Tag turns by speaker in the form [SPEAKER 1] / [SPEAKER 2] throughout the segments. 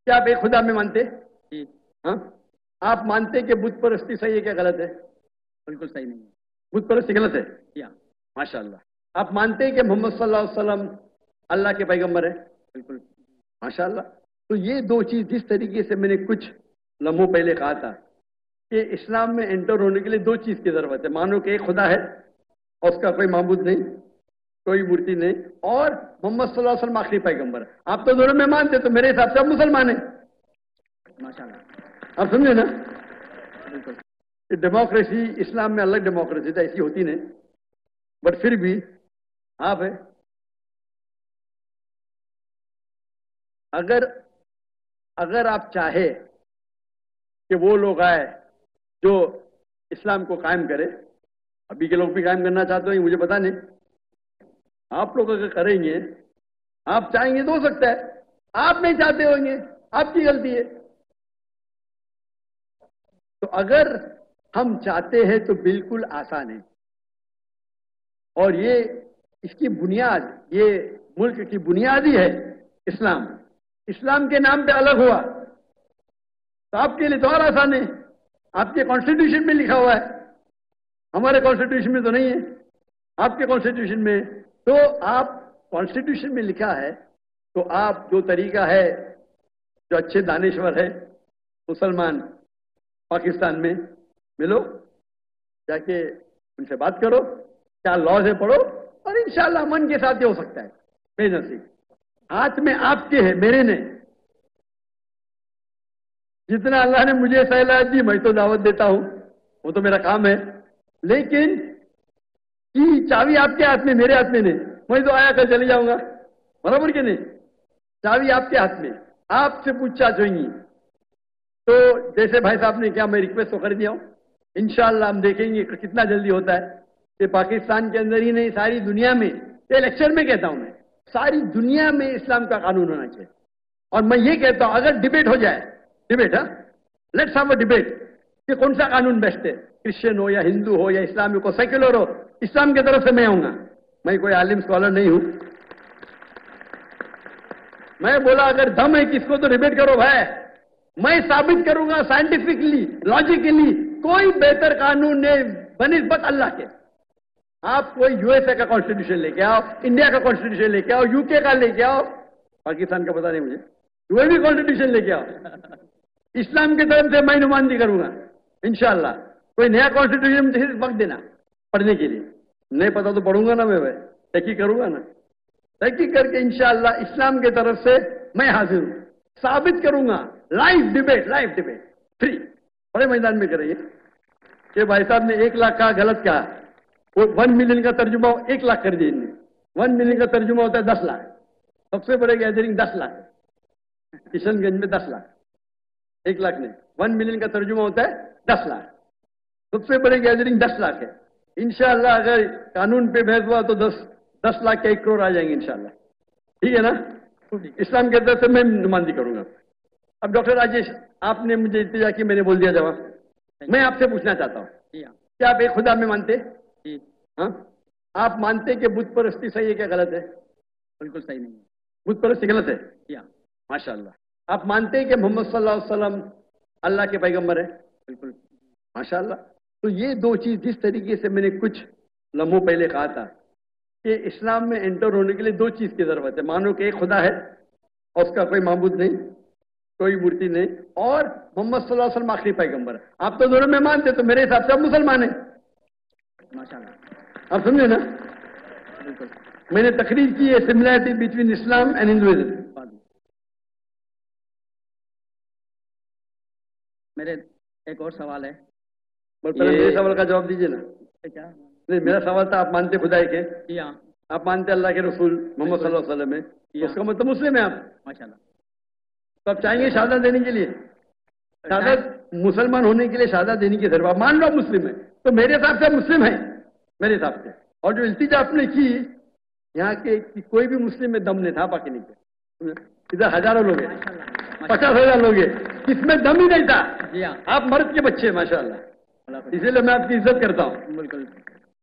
[SPEAKER 1] کیا آپ ایک خدا میں مانتے؟
[SPEAKER 2] جی
[SPEAKER 1] ہاں، آپ مانتے کہ بت پرستی صحیح ہے کیا غلط ہے؟
[SPEAKER 2] بالکل صحیح نہیں ہے.
[SPEAKER 1] بت پرستی غلط ہے؟
[SPEAKER 2] یا
[SPEAKER 1] ماشاء اللہ. آپ مانتے ہیں کہ محمد صلی اللہ علیہ وسلم اللہ کے پیغمبر ہے؟
[SPEAKER 2] بالکل.
[SPEAKER 1] ماشاء اللہ. تو یہ دو چیز جس طریقے سے میں نے کچھ لمحوں پہلے کہا تھا کہ اسلام میں انٹر ہونے کے لیے دو چیز کی ضرورت ہے. مانو کہ ایک خدا ہے اور اس کا کوئی معبود نہیں، کوئی مورتی نہیں، اور محمد صلی اللہ علیہ وسلم آخری پیغمبر ہے. آپ تو دونوں میں مانتے، تو میرے حساب سے آپ مسلمان ہیں.
[SPEAKER 2] ماشاء اللہ.
[SPEAKER 1] آپ سمجھے نا؟
[SPEAKER 2] بالکل.
[SPEAKER 1] ڈیموکریسی اسلام میں الگ ڈیموکریسی تھا، ایسی ہوتی نہیں، بٹ پھر بھی آپ ہے. اگر آپ چاہے کہ وہ لوگ آئے جو اسلام کو قائم کرے، ابھی کے لوگ بھی قائم کرنا چاہتے ہیں مجھے پتا نہیں، آپ لوگ اگر کریں گے، آپ چاہیں گے تو ہو سکتا ہے، آپ نہیں چاہتے ہوں گے، آپ کی غلطی ہے. تو اگر ہم چاہتے ہیں تو بالکل آسان ہے، اور یہ اس کی بنیاد، یہ ملک کی بنیاد ہی ہے اسلام. اسلام کے نام پہ الگ ہوا تو آپ کے لیے تو اور آسان ہے. آپ کے کانسٹیٹیوشن میں لکھا ہوا ہے، ہمارے کانسٹیٹیوشن میں تو نہیں ہے، آپ کے کانسٹیٹیوشن میں. تو آپ کانسٹیٹیوشن میں لکھا ہے تو آپ جو طریقہ ہے، جو اچھے دانشور ہے مسلمان پاکستان میں ملو، جا کے ان سے بات کرو، کیا لاز ہے پڑھو، اور انشاءاللہ من کے ساتھ یہ ہو سکتا ہے. بے نصیب ہاتھ میں آپ کے ہے، میرے نہیں. جتنا اللہ نے مجھے صلاحیت دی میں تو دعوت دیتا ہوں، وہ تو میرا کام ہے، لیکن کی چابی آپ کے ہاتھ میں، میرے ہاتھ میں نہیں. میں تو آیا کر چلے جاؤں گا، برابر کہ نہیں؟ چابی آپ کے ہاتھ میں، آپ سے پوچھا چاہیے. تو جیسے بھائی صاحب نے کیا، میں ریکویسٹ تو کر دیا ہوں. انشاءاللہ ہم دیکھیں گے کہ کتنا جلدی ہوتا ہے. کہ پاکستان کے اندر ہی نہیں، ساری دنیا میں، یہ لیکچر میں کہتا ہوں میں، ساری دنیا میں اسلام کا قانون ہونا چاہیے. اور میں یہ کہتا ہوں اگر ڈیبیٹ ہو جائے، ڈیبیٹ، ہاں، لیٹس ہیو اے ڈیبیٹ کہ کون سا قانون بیسٹ ہے، کرسچن ہو یا ہندو ہو یا اسلامی کو سیکولر ہو، اسلام کی طرف سے میں آؤں گا. میں کوئی عالم اسکالر نہیں ہوں. میں بولا اگر دم ہے کس کو تو ڈیبیٹ کرو بھائی، میں ثابت کروں گا سائنٹیفکلی، لاجیکلی، کوئی بہتر قانون نہیں بنسبت اللہ کے. آپ کوئی یو ایس اے کا کانسٹیٹیوشن لے کے آؤ، انڈیا کا کانسٹیٹیوشن لے کے آؤ، یو کے کا لے کے آؤ، پاکستان کا پتا نہیں مجھے، کوئی بھی کانسٹیٹیوشن لے کے آؤ، اسلام کی طرف سے میں نمائندگی کروں گا انشاءاللہ. کوئی نیا کانسٹیٹیوشن صرف وقت دینا پڑھنے کے لیے، نہیں پتا تو پڑھوں گا نا، میں تحقیق کروں گا نا، تحقیق کر کے انشاءاللہ اسلام کی طرف سے میں حاضر ہوں، ثابت کروں گا. لائیو ڈیبیٹ فری، بڑے میدان میں کریں گے. کہ بھائی صاحب نے 1 لاکھ کہا، غلط کہا، وہ 1 ملین کا ترجمہ 1 لاکھ کر دیا. 1 ملین کا ترجمہ ہوتا ہے 10 لاکھ. سب سے بڑے گیدرنگ 10 لاکھ، کشن گنج میں 10 لاکھ، 1 لاکھ نہیں، 1 ملین کا ترجمہ ہوتا ہے 10 لاکھ. سب سے بڑے گیدرنگ 10 لاکھ ہے. انشاءاللہ اگر قانون پہ بحث ہوا تو 10 لاکھ کے 1 کروڑ آ جائیں گے انشاءاللہ. ٹھیک ہے نا؟ اسلام کے طرف سے میں نمائندگی کروں گا. اب ڈاکٹر راجیش، آپ نے مجھے التجا کی، میں نے بول دیا جواب. میں آپ سے پوچھنا چاہتا ہوں، کیا آپ ایک خدا میں مانتے؟ ہاں، آپ مانتے کہ بت پرستی صحیح ہے کیا غلط ہے؟
[SPEAKER 2] بالکل صحیح نہیں ہے.
[SPEAKER 1] بت پرستی غلط ہے؟ ماشاء اللہ. آپ مانتے کہ محمد صلی اللہ علیہ وسلم اللہ کے پیغمبر ہے؟
[SPEAKER 2] بالکل.
[SPEAKER 1] ماشاء اللہ. تو یہ دو چیز جس طریقے سے میں نے کچھ لمحوں پہلے کہا تھا کہ اسلام میں انٹر ہونے کے لیے دو چیز کی ضرورت ہے. مانو کہ ایک خدا ہے اور اس کا کوئی معبود نہیں، کوئی مورتی نہیں، اور محمد صلی اللہ علیہ وسلم آخری پیغمبر ہے. آپ تو دونوں میں مانتے، تو میرے حساب سے آپ مسلمان ہیں.
[SPEAKER 2] ماشاء اللہ.
[SPEAKER 1] آپ سمجھے نا؟
[SPEAKER 2] بالکل.
[SPEAKER 1] میں نے تقریر کی ہے similarity between Islam and Hinduism.
[SPEAKER 2] میرے ایک اور سوال ہے.
[SPEAKER 1] میرے سوال کا جواب دیجیے نا.
[SPEAKER 2] کیا؟
[SPEAKER 1] نہیں، میرا سوال تھا آپ مانتے خدا کے؟
[SPEAKER 2] جی ہاں.
[SPEAKER 1] آپ مانتے اللہ کے رسول محمد صلی اللہ علیہ وسلم ہے، اس کا مطلب مسلم ہے آپ.
[SPEAKER 2] ماشاء اللہ.
[SPEAKER 1] تو آپ چاہیں گے شہادت دینے کے لیے، شہادت مسلمان ہونے کے لیے شہادت دینے کی ضرورت. مان لو آپ مسلم ہے تو میرے حساب سے مسلم ہے، میرے حساب سے. اور جو التجا آپ نے کی یہاں کے کوئی بھی مسلم میں دم نہیں تھا، باقی نہیں تھے. ادھر ہزاروں لوگ ہیں، 50,000 لوگ ہیں، اس میں دم ہی نہیں تھا.
[SPEAKER 2] جی ہاں.
[SPEAKER 1] آپ مرد کے بچے ماشاء اللہ، اسی لیے میں آپ کی عزت کرتا ہوں.
[SPEAKER 2] بالکل.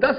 [SPEAKER 1] 10